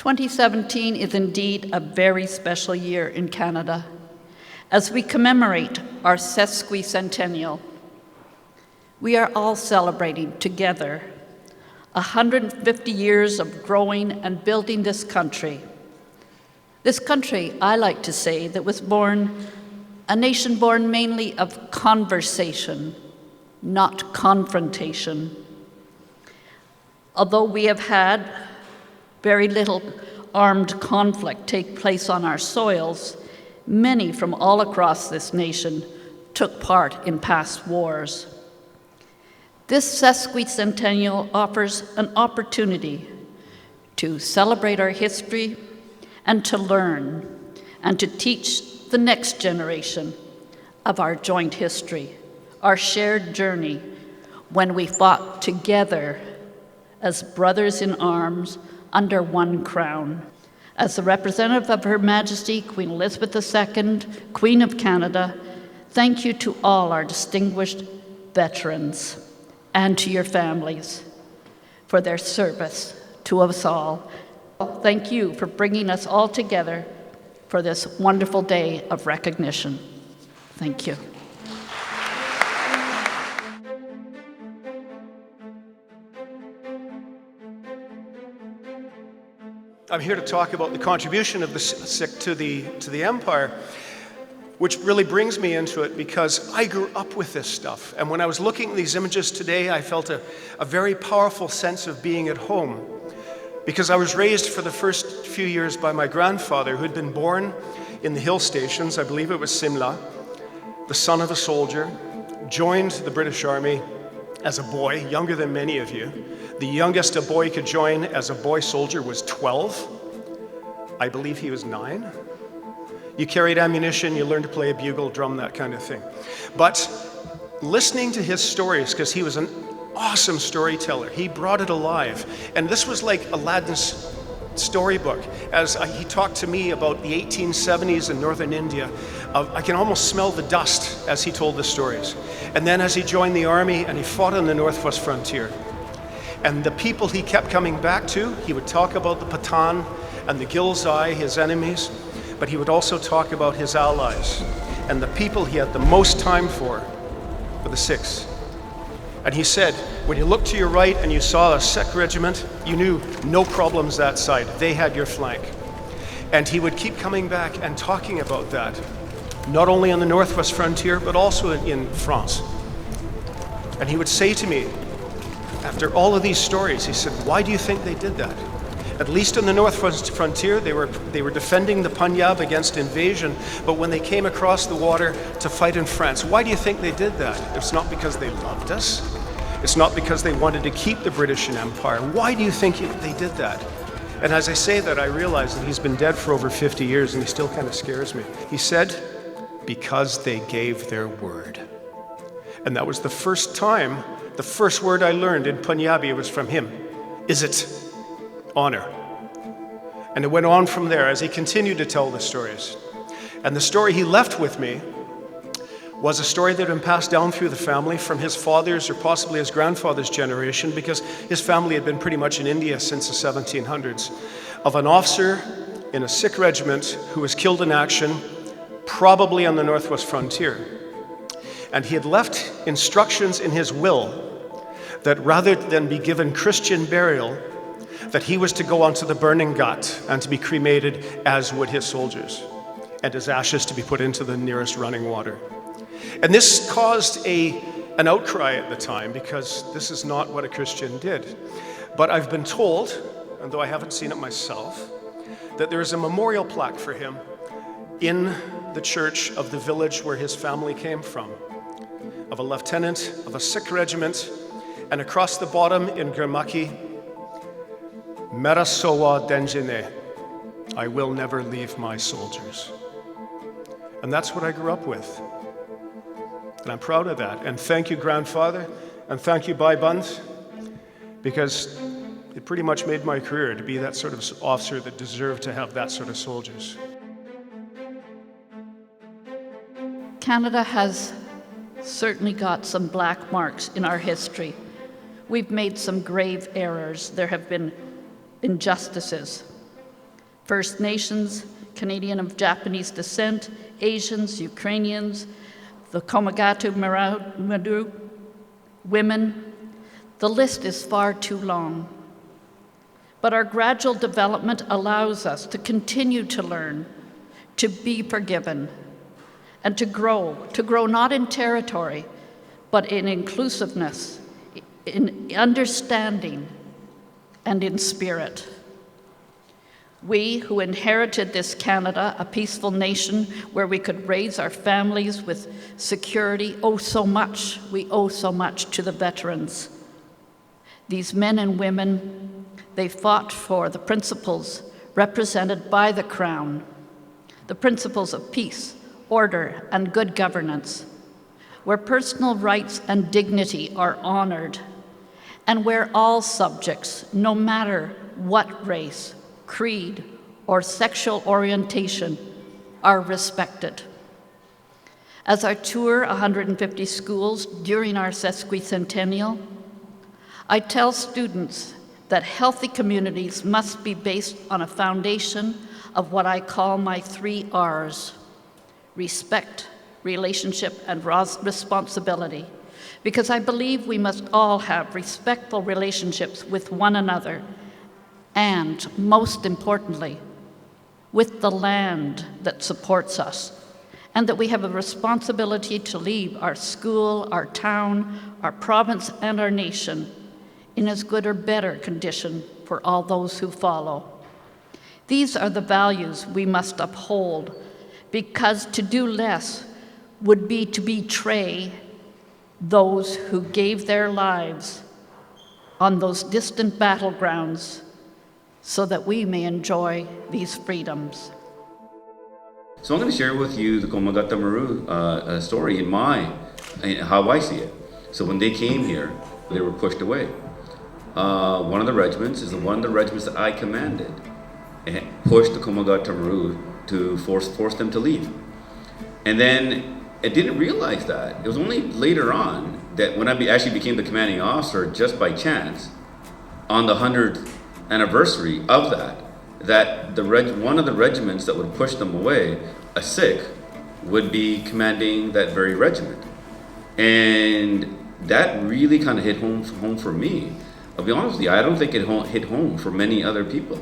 2017 is indeed a very special year in Canada as we commemorate our sesquicentennial. We are all celebrating together 150 years of growing and building this country. This country, I like to say, that was born, a nation born mainly of conversation, not confrontation. Although we have had very little armed conflict take place on our soils, many from all across this nation took part in past wars. This sesquicentennial offers an opportunity to celebrate our history and to learn and to teach the next generation of our joint history, our shared journey when we fought together as brothers in arms under one crown. As the representative of Her Majesty Queen Elizabeth II, Queen of Canada, thank you to all our distinguished veterans and to your families for their service to us all. Thank you for bringing us all together for this wonderful day of recognition. Thank you. I'm here to talk about the contribution of the Sikh to the empire, which really brings me into it because I grew up with this stuff. And when I was looking at these images today, I felt a very powerful sense of being at home, because I was raised for the first few years by my grandfather, who had been born in the hill stations, I believe it was Simla, the son of a soldier, joined the British Army as a boy, younger than many of you. The youngest a boy could join as a boy soldier was 12. I believe he was 9. You carried ammunition, you learned to play a bugle, drum, that kind of thing. But listening to his stories, because he was an awesome storyteller, he brought it alive. And this was like Aladdin's storybook. As he talked to me about the 1870s in northern India, I can almost smell the dust as he told the stories. And then as he joined the army and he fought on the northwest frontier, and the people he kept coming back to, he would talk about the Pathan and the Ghilzai, his enemies, but he would also talk about his allies. And the people he had the most time for were the Sikhs. And he said, when you looked to your right and you saw a Sikh regiment, you knew no problems that side. They had your flank. And he would keep coming back and talking about that, not only on the northwest frontier, but also in France. And he would say to me, after all of these stories, he said, why do you think they did that? At least on the northwest frontier, they were defending the Punjab against invasion, but when they came across the water to fight in France, why do you think they did that? It's not because they loved us. It's not because they wanted to keep the British in empire. Why do you think they did that? And as I say that, I realize that he's been dead for over 50 years and he still kind of scares me. He said, because they gave their word. And that was the first time, the first word I learned in Punjabi was from him. Is it honor? And it went on from there as he continued to tell the stories. And the story he left with me was a story that had been passed down through the family from his father's or possibly his grandfather's generation, because his family had been pretty much in India since the 1700s, of an officer in a Sikh regiment who was killed in action, probably on the northwest frontier. And he had left instructions in his will that rather than be given Christian burial, that he was to go onto the burning ghat and to be cremated, as would his soldiers, and his ashes to be put into the nearest running water. And this caused an outcry at the time, because this is not what a Christian did. But I've been told, and though I haven't seen it myself, that there is a memorial plaque for him in the church of the village where his family came from, of a lieutenant of a Sikh regiment, and across the bottom in Gurmukhi, Mera Sowa Denjine, I will never leave my soldiers. And that's what I grew up with. And I'm proud of that. And thank you, grandfather, and thank you, Bhai Band, because it pretty much made my career to be that sort of officer that deserved to have that sort of soldiers. Canada has certainly got some black marks in our history. We've made some grave errors. There have been injustices. First Nations, Canadian of Japanese descent, Asians, Ukrainians, the Komagata Maru, women. The list is far too long. But our gradual development allows us to continue to learn, to be forgiven, and to grow not in territory, but in inclusiveness, in understanding, and in spirit. We who inherited this Canada, a peaceful nation where we could raise our families with security, owe so much. We owe so much to the veterans. These men and women, they fought for the principles represented by the Crown, the principles of peace, order, and good governance, where personal rights and dignity are honored, and where all subjects, no matter what race, creed, or sexual orientation, are respected. As I tour 150 schools during our sesquicentennial, I tell students that healthy communities must be based on a foundation of what I call my 3 R's: respect, relationship, and responsibility, because I believe we must all have respectful relationships with one another, and most importantly, with the land that supports us, and that we have a responsibility to leave our school, our town, our province, and our nation in as good or better condition for all those who follow. These are the values we must uphold, because to do less would be to betray those who gave their lives on those distant battlegrounds so that we may enjoy these freedoms. So I'm going to share with you the Komagata Maru story in how I see it. So when they came here, they were pushed away. One of the regiments is one of the regiments that I commanded, and pushed the Komagata Maru to force them to leave. And then I didn't realize that. It was only later on that when I actually became the commanding officer, just by chance, on the 100th anniversary of that one of the regiments that would push them away, a Sikh, would be commanding that very regiment. And that really kind of hit home for me. I'll be honest with you, I don't think it hit home for many other people.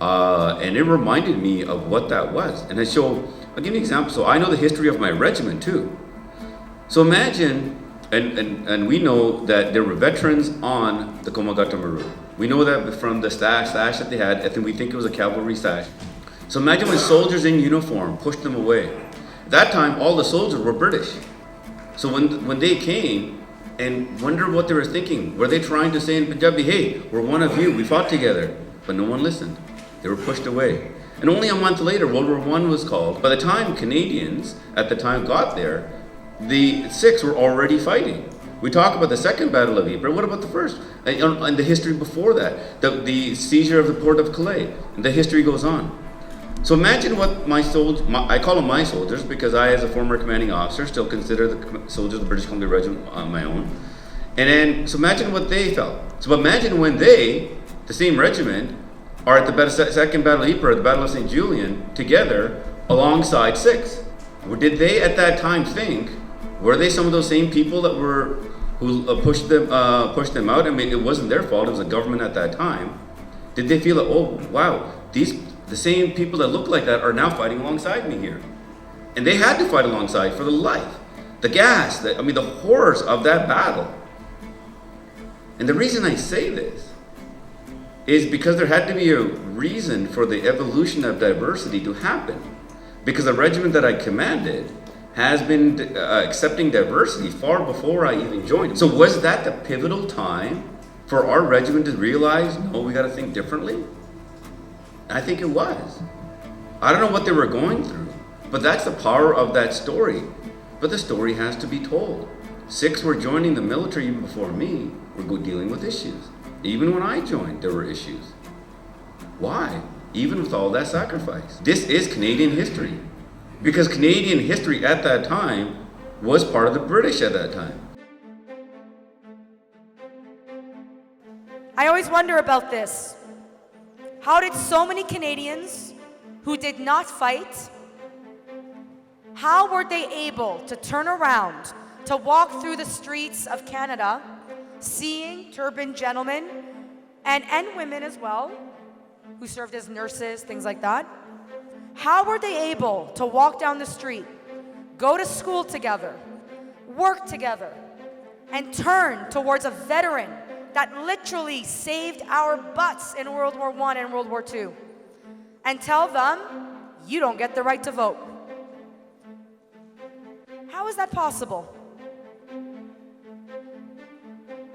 And it reminded me of what that was. And I'll give you an example. So I know the history of my regiment too. So imagine, and we know that there were veterans on the Komagata Maru. We know that from the sash that they had. I think we think it was a cavalry sash. So imagine when soldiers in uniform pushed them away. At that time, all the soldiers were British. So when they came, and wonder what they were thinking. Were they trying to say in Punjabi, hey, we're one of you, we fought together? But no one listened. They were pushed away. And only a month later, World War I was called. By the time Canadians at the time got there, the Sikhs were already fighting. We talk about the Second Battle of Ypres. What about the first? And the history before that, the seizure of the port of Calais, and the history goes on. So imagine what I call them my soldiers because I, as a former commanding officer, still consider the soldiers of the British Columbia Regiment my own. And then, so imagine what they felt. So imagine when the same regiment, are at the Second Battle of Ypres, the Battle of St. Julian, together alongside Sikhs. Did they at that time think, were they some of those same people who pushed them out? I mean, it wasn't their fault, it was the government at that time. Did they feel that, oh, wow, the same people that look like that are now fighting alongside me here? And they had to fight alongside for the life, the gas, the horrors of that battle. And the reason I say this is because there had to be a reason for the evolution of diversity to happen. Because the regiment that I commanded has been accepting diversity far before I even joined. So was that the pivotal time for our regiment to realize, no, we got to think differently? I think it was. I don't know what they were going through, but that's the power of that story. But the story has to be told. Sikhs were joining the military even before me, were dealing with issues. Even when I joined, there were issues. Why? Even with all that sacrifice. This is Canadian history. Because Canadian history at that time was part of the British at that time. I always wonder about this. How did so many Canadians who did not fight, how were they able to turn around, to walk through the streets of Canada, seeing turbaned gentlemen and women as well, who served as nurses, things like that? How were they able to walk down the street, go to school together, work together, and turn towards a veteran that literally saved our butts in World War I and World War II, and tell them, you don't get the right to vote? How is that possible?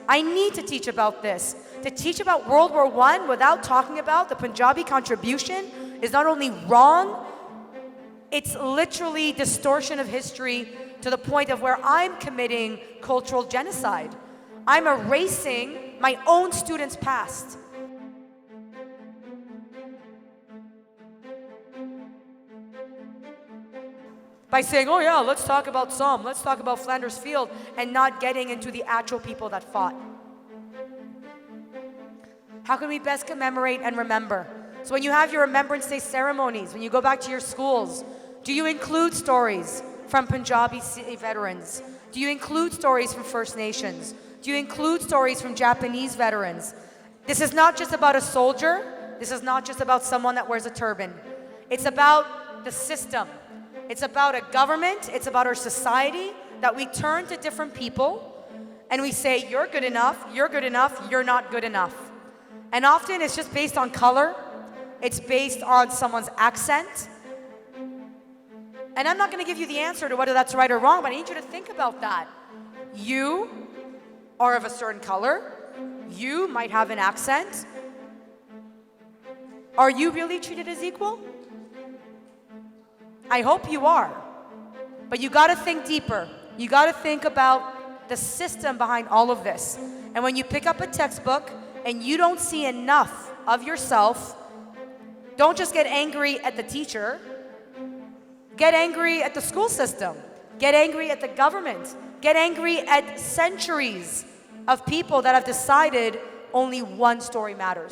I need to teach about this. To teach about World War I without talking about the Punjabi contribution is not only wrong, it's literally distortion of history to the point of where I'm committing cultural genocide. I'm erasing my own students' past. By saying, oh yeah, let's talk about Somme, let's talk about Flanders Field, and not getting into the actual people that fought. How can we best commemorate and remember? So when you have your Remembrance Day ceremonies, when you go back to your schools, do you include stories from Punjabi veterans? Do you include stories from First Nations? Do you include stories from Japanese veterans? This is not just about a soldier. This is not just about someone that wears a turban. It's about the system. It's about a government. It's about our society, that we turn to different people and we say, you're good enough, you're not good enough. And often it's just based on color. It's based on someone's accent. And I'm not going to give you the answer to whether that's right or wrong, but I need you to think about that. You are of a certain color. You might have an accent. Are you really treated as equal? I hope you are. But you got to think deeper. You got to think about the system behind all of this. And when you pick up a textbook and you don't see enough of yourself, don't just get angry at the teacher. Get angry at the school system. Get angry at the government. Get angry at centuries of people that have decided only one story matters.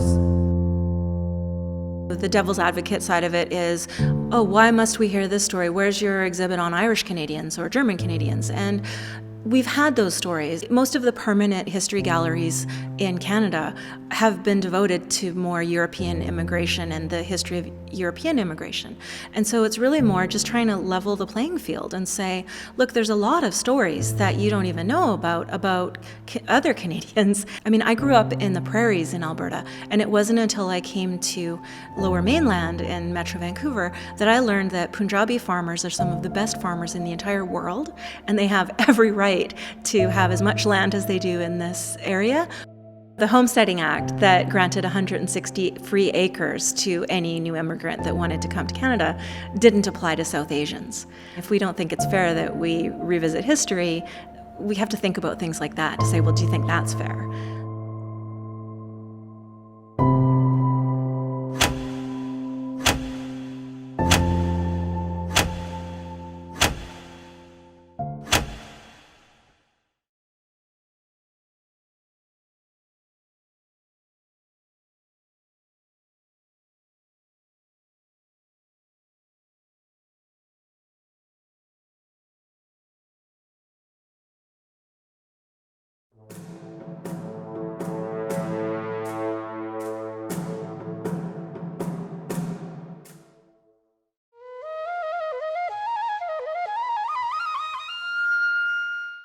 The devil's advocate side of it is, oh, why must we hear this story? Where's your exhibit on Irish Canadians or German Canadians? And we've had those stories. Most of the permanent history galleries in Canada have been devoted to more European immigration and the history of European immigration. And so it's really more just trying to level the playing field and say, look, there's a lot of stories that you don't even know about other Canadians. I mean, I grew up in the prairies in Alberta, and it wasn't until I came to Lower Mainland in Metro Vancouver that I learned that Punjabi farmers are some of the best farmers in the entire world, and they have every right to have as much land as they do in this area. The Homesteading Act that granted 160 free acres to any new immigrant that wanted to come to Canada didn't apply to South Asians. If we don't think it's fair that we revisit history, we have to think about things like that to say, well, do you think that's fair?